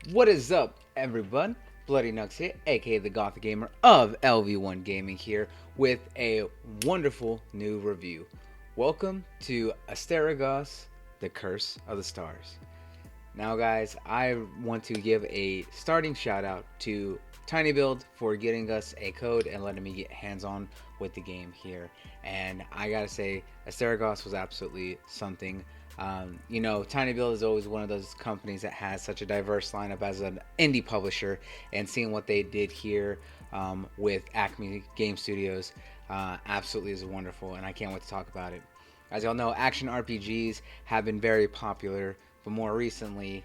What is up, everyone? Bloodieknux here, aka the Gothic Gamer of LV1 Gaming here, with a wonderful new review. Welcome to Asterigos, the Curse of the Stars. Now, guys, I want to give a starting shout out to Tinybuild for getting us a code and letting me get hands on with the game here. And I gotta say, Asterigos was absolutely something. Tinybuild is always one of those companies that has such a diverse lineup as an indie publisher, and seeing what they did here with ACME Gamestudios absolutely is wonderful, and I can't wait to talk about it. As y'all know, action RPGs have been very popular, but more recently,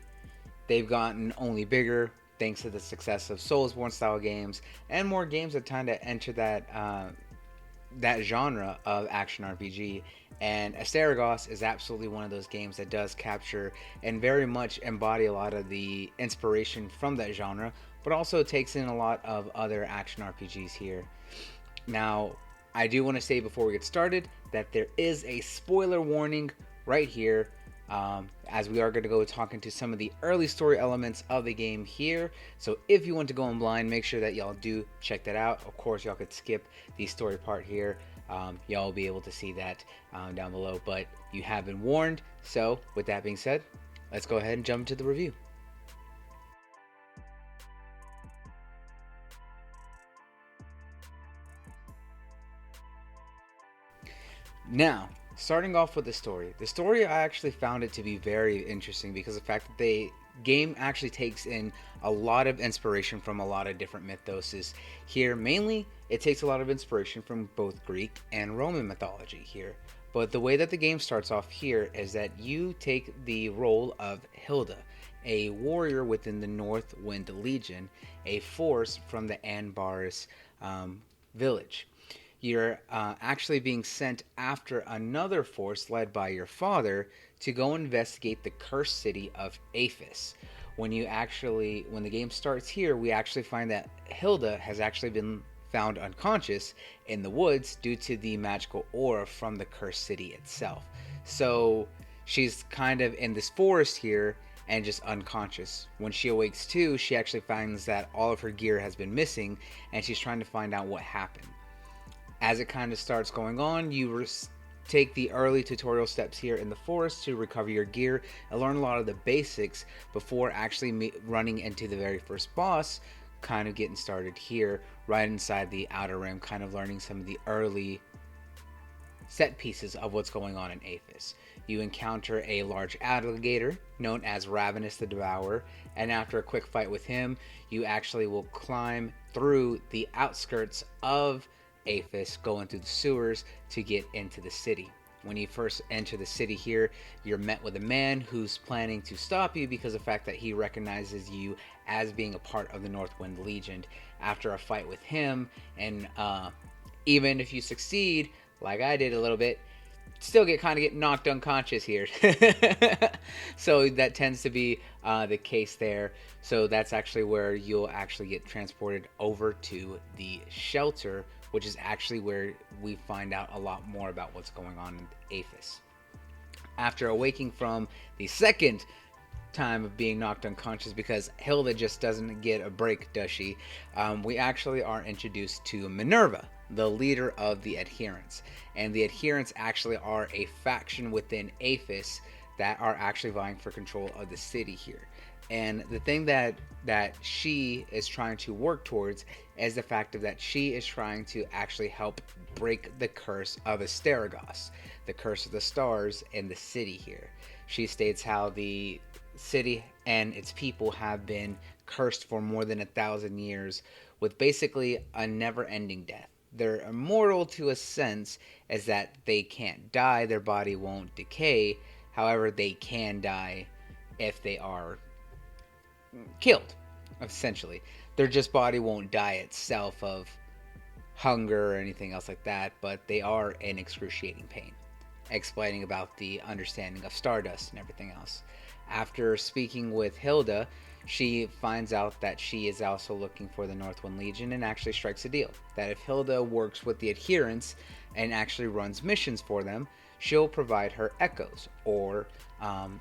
they've gotten only bigger thanks to the success of soulsborne style games and more games that kind of enter that genre of action RPG. And Asterigos is absolutely one of those games that does capture and very much embody a lot of the inspiration from that genre, but also takes in a lot of other action RPGs here. Now, I do want to say before we get started that there is a spoiler warning right here, as we are going to go talk into some of the early story elements of the game here. So if you want to go in blind, make sure that y'all do check that out. Of course, y'all could skip the story part here. Y'all will be able to see that down below, but you have been warned. So with that being said, let's go ahead and jump into the review. Now, starting off with the story. The story, I actually found it to be very interesting because of the fact that the game actually takes in a lot of inspiration from a lot of different mythoses. Here, mainly, it takes a lot of inspiration from both Greek and Roman mythology here. But the way that the game starts off here is that you take the role of Hilda, a warrior within the North Wind Legion, a force from the Anbaris village. You're actually being sent after another force led by your father to go investigate the cursed city of Aphis. When the game starts here, we actually find that Hilda has actually been found unconscious in the woods due to the magical aura from the cursed city itself. So she's kind of in this forest here and just unconscious. When she awakes too, she actually finds that all of her gear has been missing, and she's trying to find out what happened. As it kind of starts going on, you take the early tutorial steps here in the forest to recover your gear and learn a lot of the basics before actually running into the very first boss, kind of getting started here right inside the outer rim, kind of learning some of the early set pieces of what's going on in Aphis. You encounter a large alligator known as Ravenous the Devourer, and after a quick fight with him, you actually will climb through the outskirts of Aphis, going through the sewers to get into the city. When you first enter the city here, you're met with a man who's planning to stop you because of the fact that he recognizes you as being a part of the Northwind Legion. After a fight with him, and even if you succeed, like I did a little bit, still get knocked unconscious here. So that tends to be the case there. So that's actually where you'll actually get transported over to the shelter, which is actually where we find out a lot more about what's going on in Aphis. After awaking from the second time of being knocked unconscious, because Hilda just doesn't get a break, does she? We actually are introduced to Minerva, the leader of the Adherents. And the Adherents actually are a faction within Aphis that are actually vying for control of the city here. And the thing that she is trying to work towards is the fact of that she is trying to actually help break the curse of Asterigos, the curse of the stars in the city here. She states how the city and its people have been cursed for more than 1,000 years with basically a never-ending death. They're immortal to a sense, as that they can't die, their body won't decay. However, they can die if they are killed, essentially. Their just body won't die itself of hunger or anything else like that, but they are in excruciating pain. Explaining about the understanding of stardust and everything else. After speaking with Hilda, she finds out that she is also looking for the Northwind Legion and actually strikes a deal that if Hilda works with the adherents and actually runs missions for them, she'll provide her echoes, or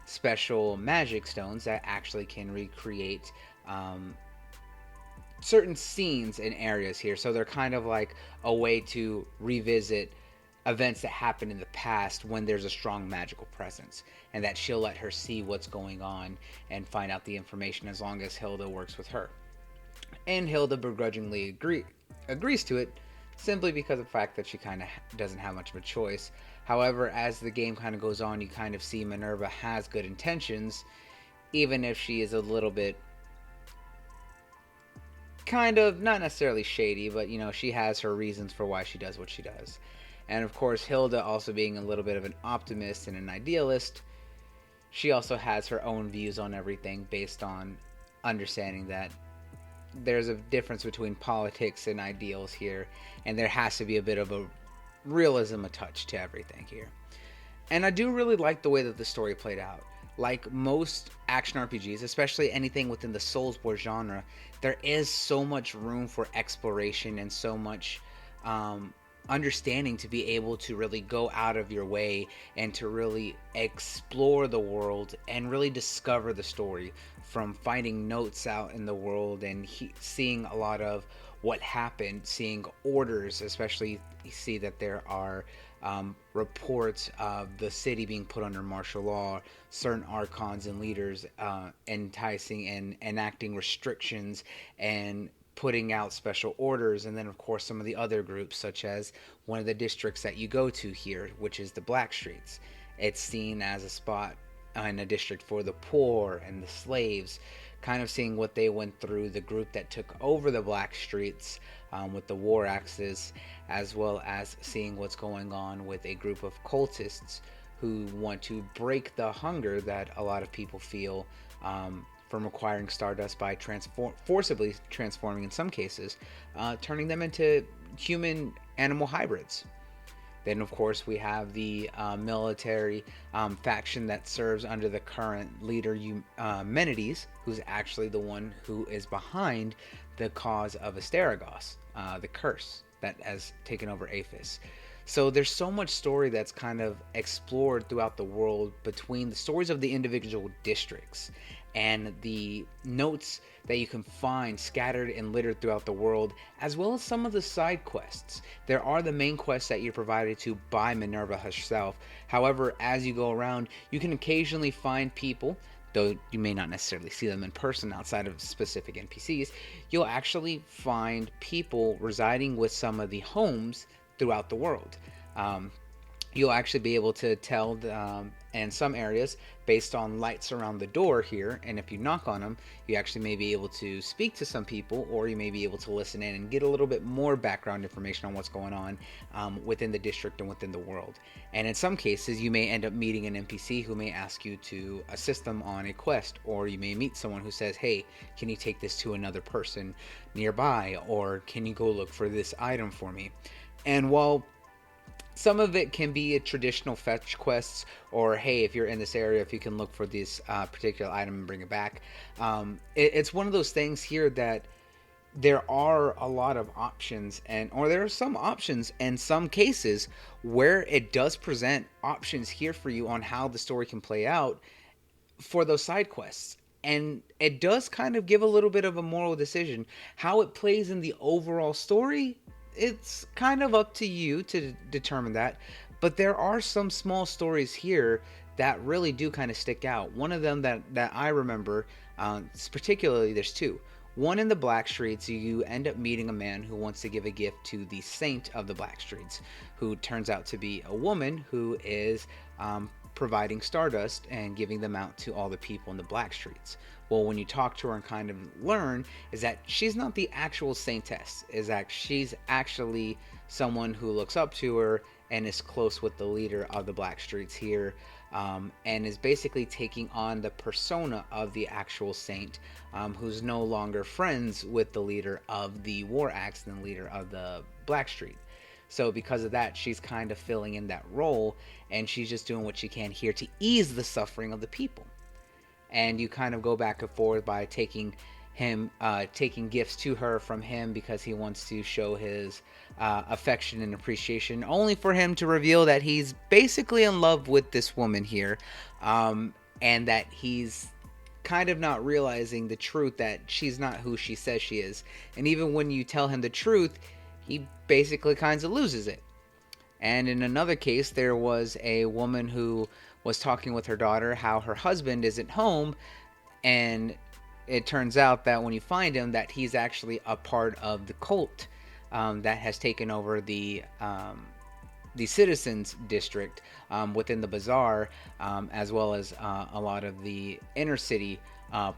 special magic stones that actually can recreate certain scenes and areas here. So they're kind of like a way to revisit events that happened in the past when there's a strong magical presence, and that she'll let her see what's going on and find out the information as long as Hilda works with her. And Hilda begrudgingly agrees to it, simply because of the fact that she kind of doesn't have much of a choice. However, as the game kind of goes on, you kind of see Minerva has good intentions, even if she is a little bit kind of not necessarily shady, but she has her reasons for why she does what she does. And of course, Hilda, also being a little bit of an optimist and an idealist, she also has her own views on everything based on understanding that there's a difference between politics and ideals here, and there has to be a bit of a realism, a touch to everything here. And I do really like the way that the story played out. Like most action RPGs, especially anything within the soulsborne genre, there is so much room for exploration and so much understanding to be able to really go out of your way and to really explore the world and really discover the story, from finding notes out in the world and seeing a lot of what happened, seeing orders, especially you see that there are reports of the city being put under martial law, certain archons and leaders enticing and enacting restrictions and putting out special orders, and then of course some of the other groups, such as one of the districts that you go to here, which is the Black Streets. It's seen as a spot in a district for the poor and the slaves, kind of seeing what they went through, the group that took over the Black Streets with the war axes, as well as seeing what's going on with a group of cultists who want to break the hunger that a lot of people feel from acquiring Stardust by forcibly transforming, in some cases, turning them into human animal hybrids. Then, of course, we have the military faction that serves under the current leader, Menides, who's actually the one who is behind the cause of Asterigos, the curse that has taken over Aphis. So there's so much story that's kind of explored throughout the world between the stories of the individual districts and the notes that you can find scattered and littered throughout the world, as well as some of the side quests. There are the main quests that you're provided to by Minerva herself. However, as you go around, you can occasionally find people, though you may not necessarily see them in person outside of specific NPCs. You'll actually find people residing with some of the homes throughout the world. You'll actually be able to tell in some areas based on lights around the door here, and if you knock on them, you actually may be able to speak to some people, or you may be able to listen in and get a little bit more background information on what's going on within the district and within the world. And in some cases, you may end up meeting an NPC who may ask you to assist them on a quest, or you may meet someone who says, hey, can you take this to another person nearby, or can you go look for this item for me? And while some of it can be a traditional fetch quests, or hey, if you're in this area, if you can look for this particular item and bring it back. It's one of those things here that there are a lot of options, or there are some options in some cases where it does present options here for you on how the story can play out for those side quests. And it does kind of give a little bit of a moral decision. How it plays in the overall story, it's kind of up to you to determine that. But there are some small stories here that really do kind of stick out. One of them that I remember, particularly, there's two. One, in the Black Streets, you end up meeting a man who wants to give a gift to the saint of the Black Streets, who turns out to be a woman who is providing Stardust and giving them out to all the people in the Black Streets. Well, when you talk to her and kind of learn, is that she's not the actual saintess, is that she's actually someone who looks up to her and is close with the leader of the Black Streets here, and is basically taking on the persona of the actual saint, who's no longer friends with the leader of the War Axe and the leader of the Black Street. So because of that, she's kind of filling in that role, and she's just doing what she can here to ease the suffering of the people. and you kind of go back and forth by taking gifts to her from him because he wants to show his affection and appreciation, only for him to reveal that he's basically in love with this woman here, and that he's kind of not realizing the truth that she's not who she says she is. And even when you tell him the truth, he basically kind of loses it. And in another case, there was a woman who was talking with her daughter how her husband isn't home, and it turns out that when you find him, that he's actually a part of the cult that has taken over the citizens district within the bazaar, as well as a lot of the inner city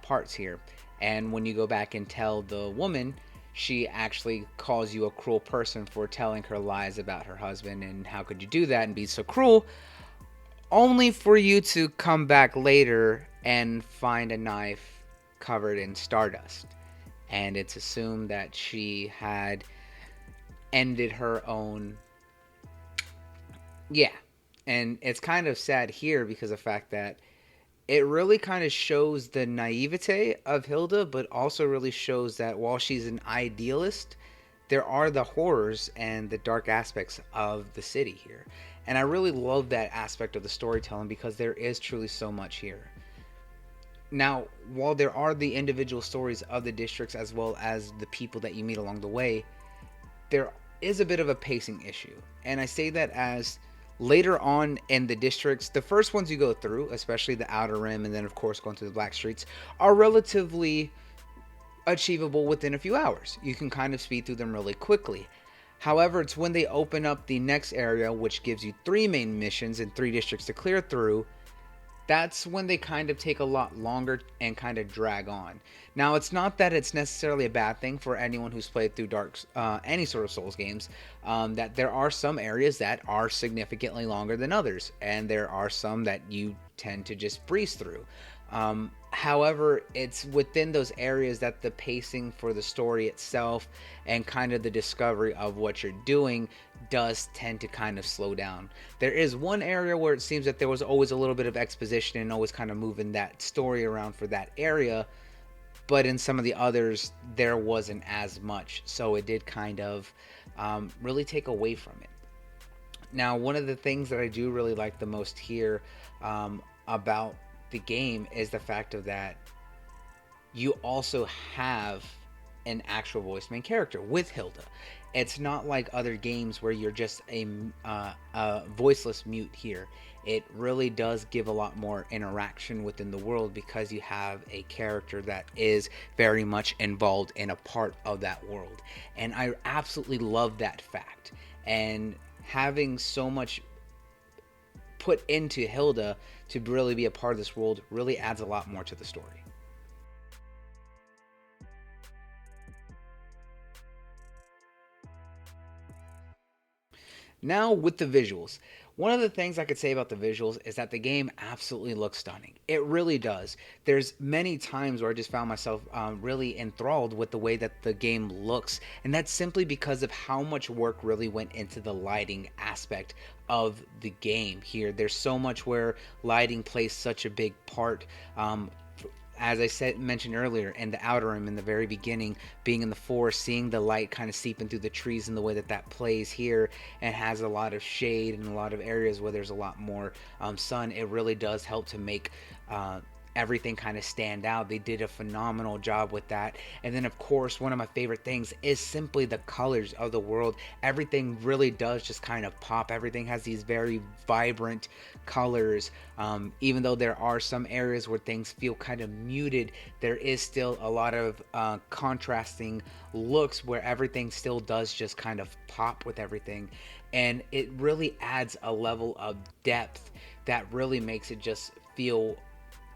parts here. And when you go back and tell the woman, she actually calls you a cruel person for telling her lies about her husband, and how could you do that and be so cruel, only for you to come back later and find a knife covered in stardust. And it's assumed that she had ended her own. Yeah. And it's kind of sad here because of the fact that it really kind of shows the naivete of Hilda, but also really shows that while she's an idealist, there are the horrors and the dark aspects of the city here. And I really love that aspect of the storytelling because there is truly so much here. Now, while there are the individual stories of the districts as well as the people that you meet along the way, there is a bit of a pacing issue. And I say that as later on in the districts, the first ones you go through, especially the Outer Rim and then of course going through the Black Streets, are relatively achievable within a few hours. You can kind of speed through them really quickly. However, it's when they open up the next area, which gives you 3 main missions and 3 districts to clear through, that's when they kind of take a lot longer and kind of drag on. Now, it's not that it's necessarily a bad thing for anyone who's played through any sort of Souls games, that there are some areas that are significantly longer than others, and there are some that you tend to just breeze through. However, it's within those areas that the pacing for the story itself and kind of the discovery of what you're doing does tend to kind of slow down. There is one area where it seems that there was always a little bit of exposition and always kind of moving that story around for that area, but in some of the others there wasn't as much, so it did kind of really take away from it. Now, one of the things that I do really like the most here about the game is the fact of that you also have an actual voice main character with Hilda. It's not like other games where you're just a voiceless mute here. It really does give a lot more interaction within the world because you have a character that is very much involved in a part of that world. And I absolutely love that fact. And having so much put into Hilda to really be a part of this world really adds a lot more to the story. Now with the visuals. One of the things I could say about the visuals is that the game absolutely looks stunning. It really does. There's many times where I just found myself really enthralled with the way that the game looks, and that's simply because of how much work really went into the lighting aspect of the game here. There's so much where lighting plays such a big part. As I mentioned earlier, in the Outer Rim, in the very beginning, being in the forest, seeing the light kind of seeping through the trees and the way that that plays here, and has a lot of shade and a lot of areas where there's a lot more sun, it really does help to make everything kind of stand out. They did a phenomenal job with that. And then of course, one of my favorite things is simply the colors of the world. Everything really does just kind of pop. Everything has these very vibrant colors. Even though there are some areas where things feel kind of muted, there is still a lot of contrasting looks where everything still does just kind of pop with everything. And it really adds a level of depth that really makes it just feel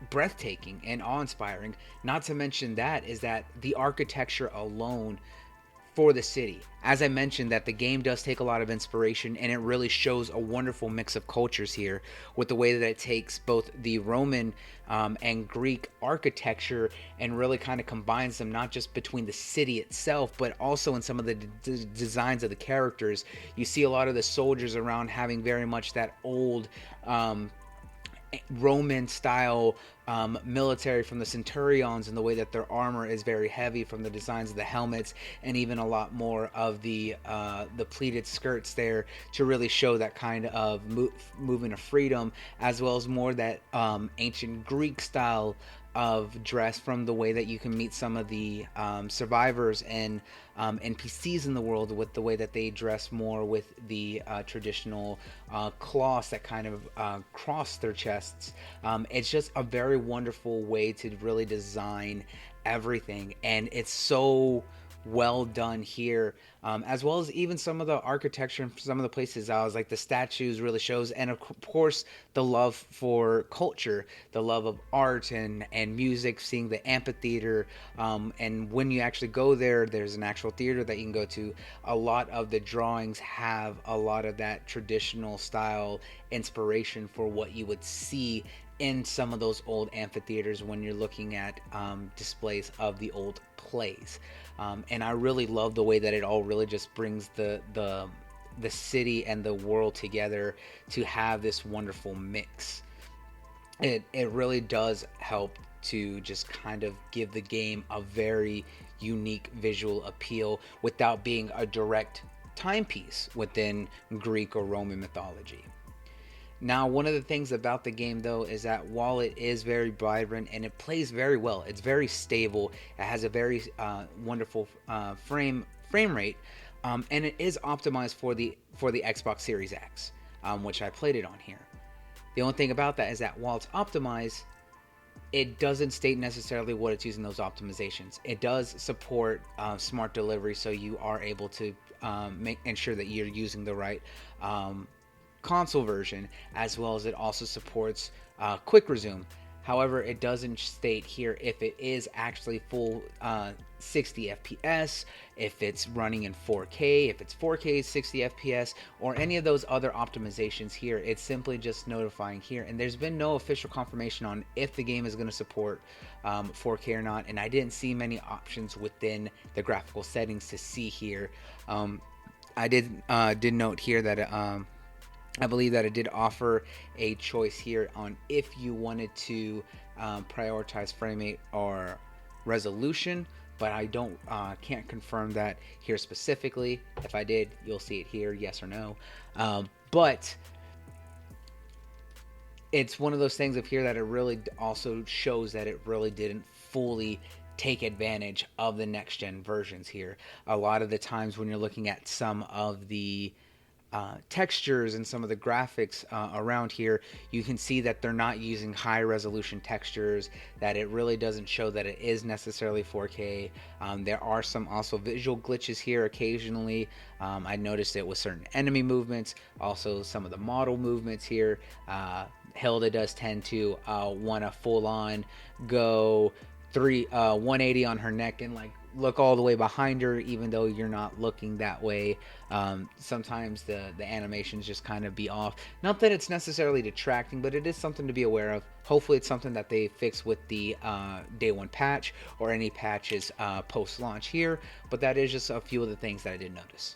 breathtaking and awe-inspiring. Not to mention that is that the architecture alone for the city, as I mentioned, that the game does take a lot of inspiration, and it really shows a wonderful mix of cultures here with the way that it takes both the Roman and Greek architecture and really kind of combines them, not just between the city itself but also in some of the designs of the characters. You see a lot of the soldiers around having very much that old Roman style military from the centurions, and the way that their armor is very heavy from the designs of the helmets, and even a lot more of the pleated skirts there to really show that kind of movement of freedom, as well as more that ancient Greek style of dress from the way that you can meet some of the survivors and NPCs in the world, with the way that they dress more with the traditional cloths that kind of cross their chests. It's just a very wonderful way to really design everything, and it's so well done here, as well as even some of the architecture in some of the places. I was like, the statues really shows, and of course the love for culture, the love of art and music, seeing the amphitheater, and when you actually go there, there's an actual theater that you can go to. A lot of the drawings have a lot of that traditional style inspiration for what you would see in some of those old amphitheaters when you're looking at displays of the old plays. And I really love the way that it all really just brings the city and the world together to have this wonderful mix. It really does help to just kind of give the game a very unique visual appeal without being a direct timepiece within Greek or Roman mythology. Now, one of the things about the game, though, is that while it is very vibrant and it plays very well, it's very stable. It has a very wonderful frame rate, and it is optimized for the Xbox Series X, which I played it on here. The only thing about that is that while it's optimized, it doesn't state necessarily what it's using those optimizations. It does support smart delivery, so you are able to ensure that you're using the right console version, as well as it also supports quick resume. However, it doesn't state here if it is actually full 60 FPS, if it's running in 4K, if it's 4K 60 FPS, or any of those other optimizations here. It's simply just notifying here, and there's been no official confirmation on if the game is going to support 4K or not, and I didn't see many options within the graphical settings to see here. I did note here that I believe that it did offer a choice here on if you wanted to prioritize frame rate or resolution, but I can't confirm that here specifically. If I did, you'll see it here, yes or no. But it's one of those things of here that it really also shows that it really didn't fully take advantage of the next gen versions here. A lot of the times when you're looking at some of the textures and some of the graphics around here, you can see that they're not using high resolution textures, that it really doesn't show that it is necessarily 4K. There are some also visual glitches here occasionally. I noticed it with certain enemy movements, also some of the model movements here. Hilda does tend to want to full on go 180 on her neck and like look all the way behind her, even though you're not looking that way. Sometimes the animations just kind of be off. Not that it's necessarily detracting, but it is something to be aware of. Hopefully it's something that they fix with the day one patch or any patches post launch here, but that is just a few of the things that I did notice.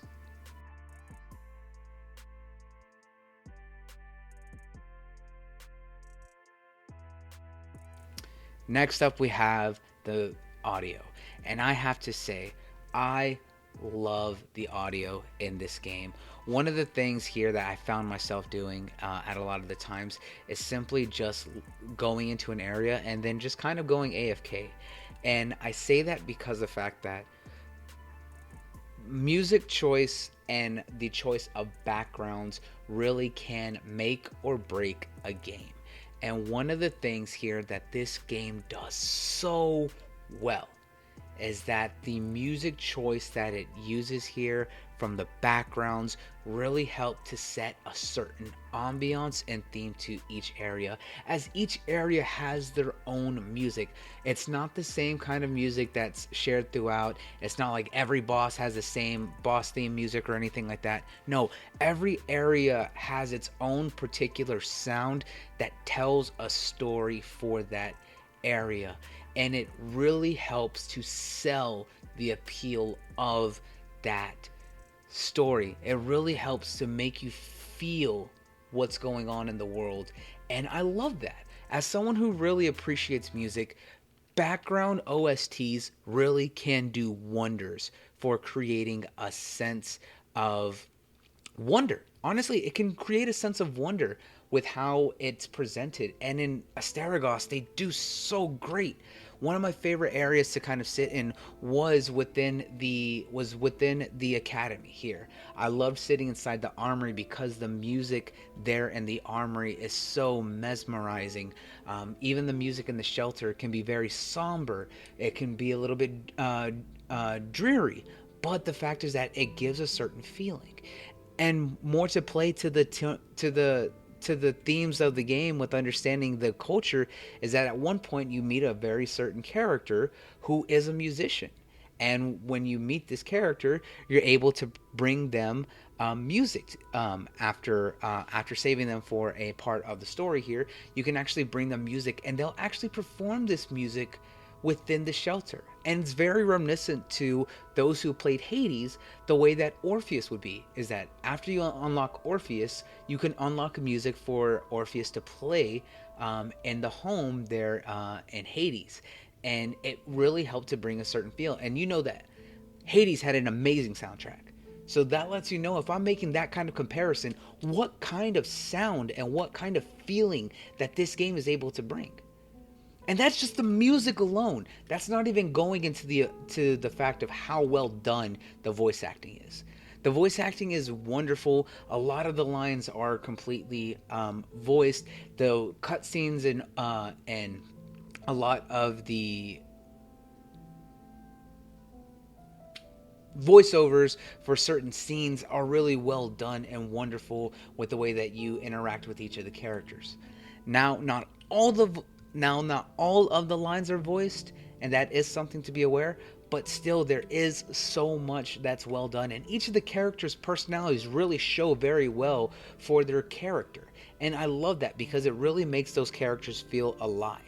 Next up we have the audio, and I have to say I love the audio in this game. One of the things here that I found myself doing at a lot of the times is simply just going into an area and then just kind of going AFK. And I say that because of the fact that music choice and the choice of backgrounds really can make or break a game. And one of the things here that this game does so well is that the music choice that it uses here from the backgrounds really help to set a certain ambiance and theme to each area, as each area has their own music. It's not the same kind of music that's shared throughout. It's not like every boss has the same boss theme music or anything like that. No, every area has its own particular sound that tells a story for that area, and it really helps to sell the appeal of that story. It really helps to make you feel what's going on in the world, And I love that. As someone who really appreciates music, background OSTs really can do wonders for creating a sense of wonder. Honestly, it can create a sense of wonder with how it's presented. And in Asterigos, they do so great. One of my favorite areas to kind of sit in was within the academy here. I loved sitting inside the armory because the music there in the armory is so mesmerizing. Even the music in the shelter can be very somber. It can be a little bit dreary, but the fact is that it gives a certain feeling, and more to play to the themes of the game with understanding the culture is that at one point you meet a very certain character who is a musician, and when you meet this character you're able to bring them music after saving them for a part of the story here. You can actually bring them music and they'll actually perform this music within the shelter. And it's very reminiscent to those who played Hades, the way that Orpheus would be. Is that after you unlock Orpheus, you can unlock music for Orpheus to play in the home there in Hades. And it really helped to bring a certain feel. And you know that Hades had an amazing soundtrack. So that lets you know, if I'm making that kind of comparison, what kind of sound and what kind of feeling that this game is able to bring. And that's just the music alone. That's not even going into the fact of how well done the voice acting is. The voice acting is wonderful. A lot of the lines are completely voiced. The cutscenes and a lot of the voiceovers for certain scenes are really well done and wonderful with the way that you interact with each of the characters. Now, not all of the lines are voiced, and that is something to be aware, but still there is so much that's well done, and each of the characters' personalities really show very well for their character. And I love that because it really makes those characters feel alive.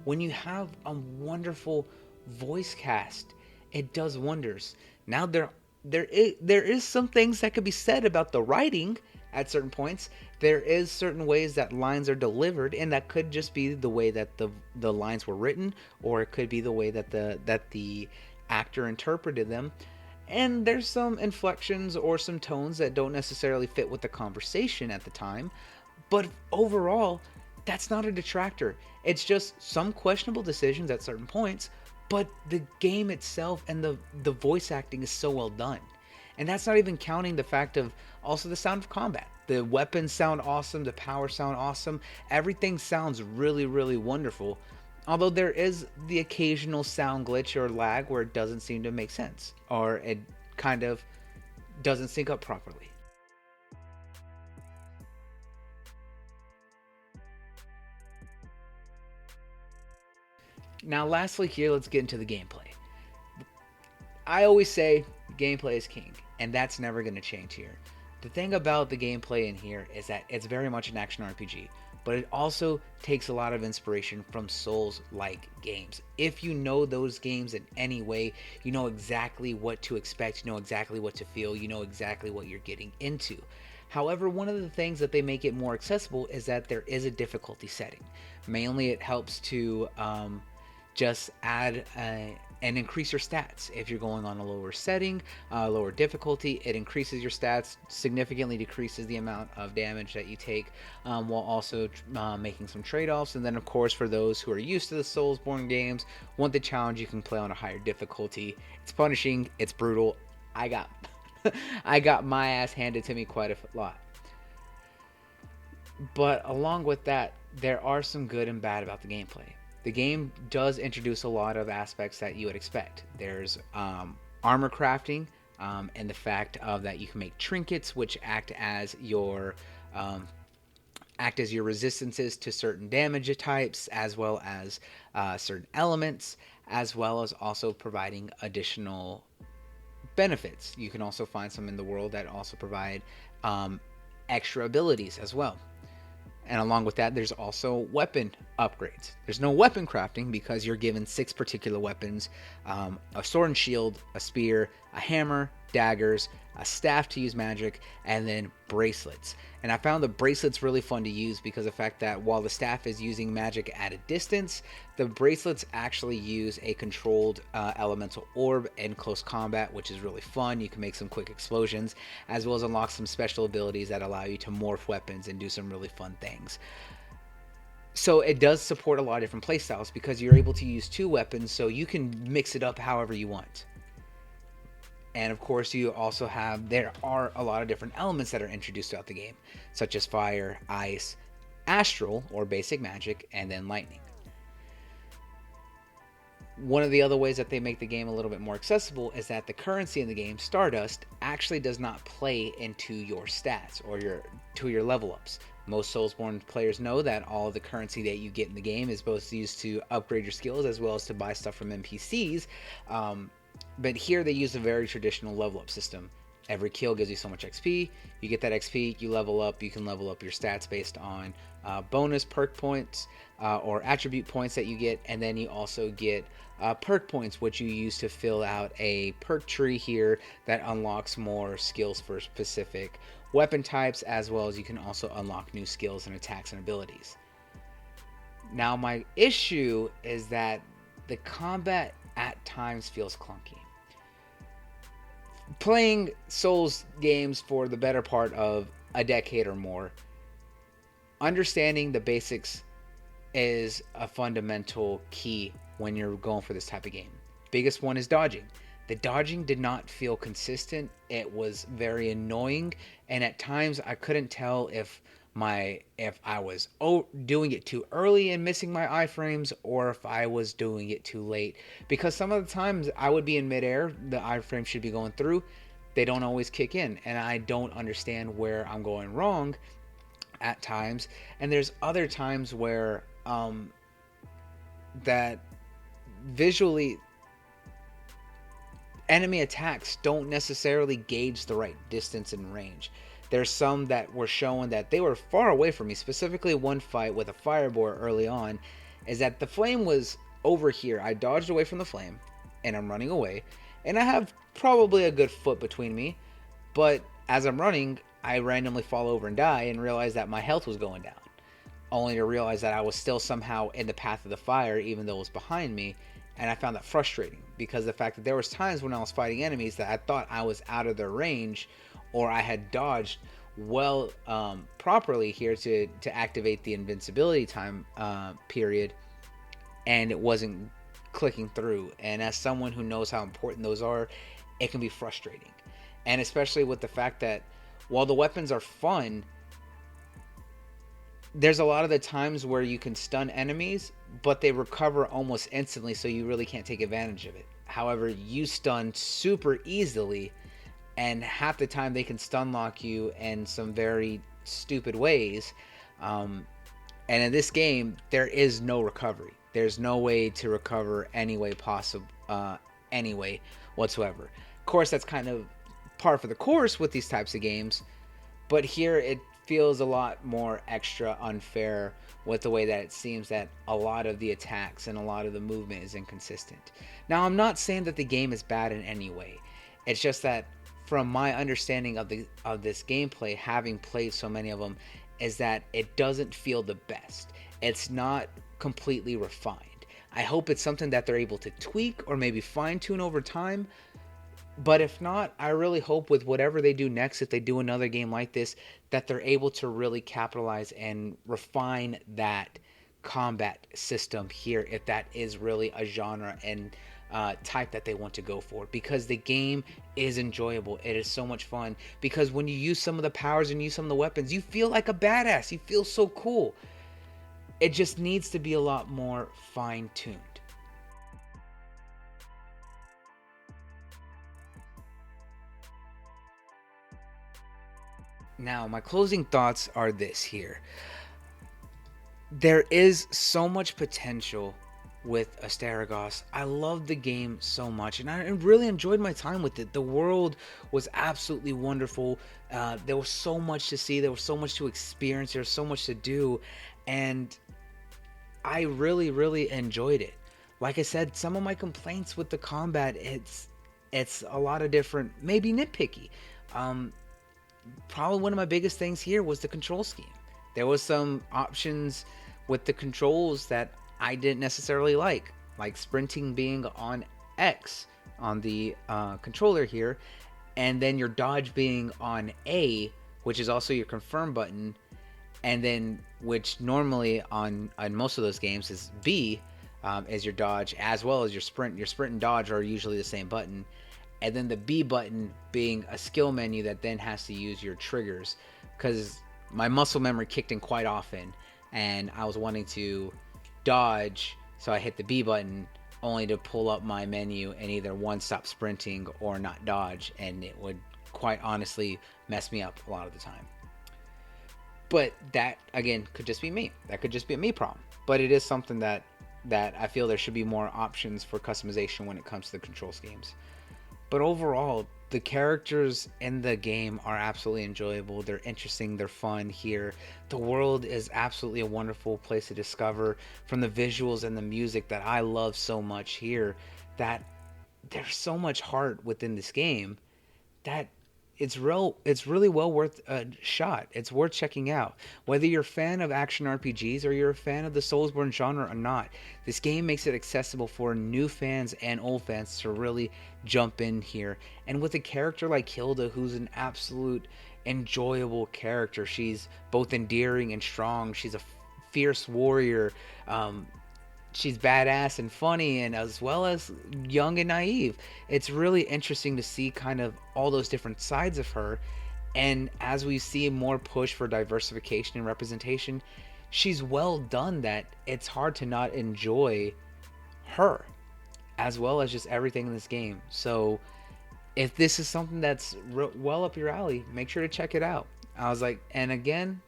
When you have a wonderful voice cast, it does wonders. Now there is some things that could be said about the writing at certain points. There is certain ways that lines are delivered, and that could just be the way that the lines were written, or it could be the way that the actor interpreted them. And there's some inflections or some tones that don't necessarily fit with the conversation at the time, but overall, that's not a detractor. It's just some questionable decisions at certain points, but the game itself and the voice acting is so well done. And that's not even counting the fact of also the sound of combat. The weapons sound awesome, the power sound awesome, everything sounds really, really wonderful. Although there is the occasional sound glitch or lag where it doesn't seem to make sense, or it kind of doesn't sync up properly. Now, lastly, here, let's get into the gameplay. I always say gameplay is king, and that's never going to change here. The thing about the gameplay in here is that it's very much an action RPG, but it also takes a lot of inspiration from Souls-like games. If you know those games in any way, you know exactly what to expect, you know exactly what to feel, you know exactly what you're getting into. However, one of the things that they make it more accessible is that there is a difficulty setting. Mainly, it helps to just add and increase your stats. If you're going on a lower setting, lower difficulty, it increases your stats, significantly decreases the amount of damage that you take, while also making some trade-offs. And then, of course, for those who are used to the Soulsborne games, want the challenge, you can play on a higher difficulty. It's punishing, it's brutal. I got I got my ass handed to me quite a lot. But along with that, there are some good and bad about the gameplay. The game does introduce a lot of aspects that you would expect. There's armor crafting, and the fact of that you can make trinkets, which act as your resistances to certain damage types, as well as certain elements, as well as also providing additional benefits. You can also find some in the world that also provide extra abilities as well. And along with that, there's also weapon upgrades. There's no weapon crafting because you're given 6 particular weapons, a sword and shield, a spear, a hammer, daggers, a staff to use magic, and then bracelets. And I found the bracelets really fun to use because of the fact that while the staff is using magic at a distance, the bracelets actually use a controlled elemental orb in close combat, which is really fun. You can make some quick explosions, as well as unlock some special abilities that allow you to morph weapons and do some really fun things. So it does support a lot of different playstyles because you're able to use two weapons, so you can mix it up however you want. And of course, you also have, there are a lot of different elements that are introduced throughout the game, such as fire, ice, astral or basic magic, and then lightning. One of the other ways that they make the game a little bit more accessible is that the currency in the game, Stardust, actually does not play into your stats or your level ups. Most Soulsborne players know that all of the currency that you get in the game is both used to upgrade your skills as well as to buy stuff from NPCs. But here they use a very traditional level up system. Every kill gives you so much XP. You get that XP, you level up. You can level up your stats based on bonus perk points or attribute points that you get. And then you also get perk points, which you use to fill out a perk tree here that unlocks more skills for specific weapon types, as well as you can also unlock new skills and attacks and abilities. Now, my issue is that the combat at times feels clunky. Playing Souls games for the better part of a decade or more, understanding the basics is a fundamental key when you're going for this type of game. Biggest one is dodging. The dodging did not feel consistent. It was very annoying, and at times I couldn't tell if I was doing it too early and missing my iframes, or if I was doing it too late. Because some of the times I would be in midair, the iframes should be going through, they don't always kick in, and I don't understand where I'm going wrong at times. And there's other times where that visually enemy attacks don't necessarily gauge the right distance and range. There's some that were showing that they were far away from me. Specifically, one fight with a fireboar early on is that the flame was over here. I dodged away from the flame, and I'm running away. And I have probably a good foot between me. But as I'm running, I randomly fall over and die and realize that my health was going down. Only to realize that I was still somehow in the path of the fire, even though it was behind me. And I found that frustrating because the fact that there was times when I was fighting enemies that I thought I was out of their range, or I had dodged well properly here to activate the invincibility time period, and it wasn't clicking through. And as someone who knows how important those are, it can be frustrating. And especially with the fact that while the weapons are fun, there's a lot of the times where you can stun enemies, but they recover almost instantly, so you really can't take advantage of it. However, you stun super easily, and half the time they can stun lock you in some very stupid ways. And in this game, there is no recovery. There's no way to recover any way possible, any way whatsoever. Of course, that's kind of par for the course with these types of games, but here it feels a lot more extra unfair with the way that it seems that a lot of the attacks and a lot of the movement is inconsistent. Now, I'm not saying that the game is bad in any way. It's just that from my understanding of this gameplay, having played so many of them, is that it doesn't feel the best. It's not completely refined. I hope it's something that they're able to tweak or maybe fine tune over time. But if not, I really hope with whatever they do next, if they do another game like this, that they're able to really capitalize and refine that combat system here, if that is really a genre and type that they want to go for, because the game is enjoyable. It is so much fun because when you use some of the powers and use some of the weapons, you feel like a badass. You feel so cool. It just needs to be a lot more fine-tuned. Now, my closing thoughts are this here. There is so much potential with Asterigos. I loved the game so much, and I really enjoyed my time with it. The world was absolutely wonderful. There was so much to see. There was so much to experience. There was so much to do, and I really, really enjoyed it. Like I said, some of my complaints with the combat, It's a lot of different, maybe nitpicky. Um, Probably one of my biggest things here was the control scheme. There was some options with the controls that I didn't necessarily like sprinting being on X on the controller here, and then your dodge being on A, which is also your confirm button, and then which normally on most of those games is B, as your dodge as well as your sprint. Your sprint and dodge are usually the same button, and then the B button being a skill menu that then has to use your triggers, because my muscle memory kicked in quite often, and I was wanting to dodge, so I hit the B button only to pull up my menu and either one stop sprinting or not dodge, and it would quite honestly mess me up a lot of the time. But that again could just be me. That could just be a me problem. But it is something that I feel there should be more options for customization when it comes to the control schemes. But overall, the characters in the game are absolutely enjoyable. They're interesting, they're fun here. The world is absolutely a wonderful place to discover, from the visuals and the music that I love so much here, that there's so much heart within this game that it's really well worth a shot. It's worth checking out. Whether you're a fan of action RPGs or you're a fan of the Soulsborne genre or not, this game makes it accessible for new fans and old fans to really jump in here. And with a character like Hilda, who's an absolute enjoyable character, she's both endearing and strong. She's a fierce warrior. She's badass and funny, and as well as young and naive. It's really interesting to see kind of all those different sides of her. And as we see more push for diversification and representation, she's well done that it's hard to not enjoy her, as well as just everything in this game. So if this is something that's well up your alley, make sure to check it out. I was like, and again,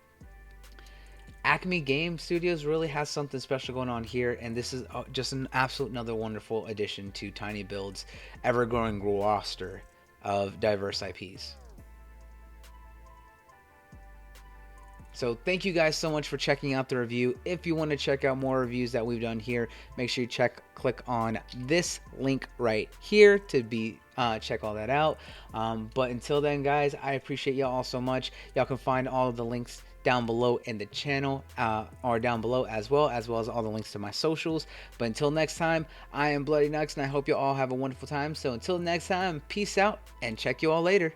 Acme Game Studios really has something special going on here, and this is just an absolute another wonderful addition to Tinybuild's ever-growing roster of diverse IPs. So thank you guys so much for checking out the review. If you want to check out more reviews that we've done here, make sure you click on this link right here to check all that out. But until then, guys, I appreciate y'all all so much. Y'all can find all of the links down below in the channel, or down below as well as all the links to my socials. But until next time, I am Bloodieknux, and I hope you all have a wonderful time. So until next time, peace out, and check you all later.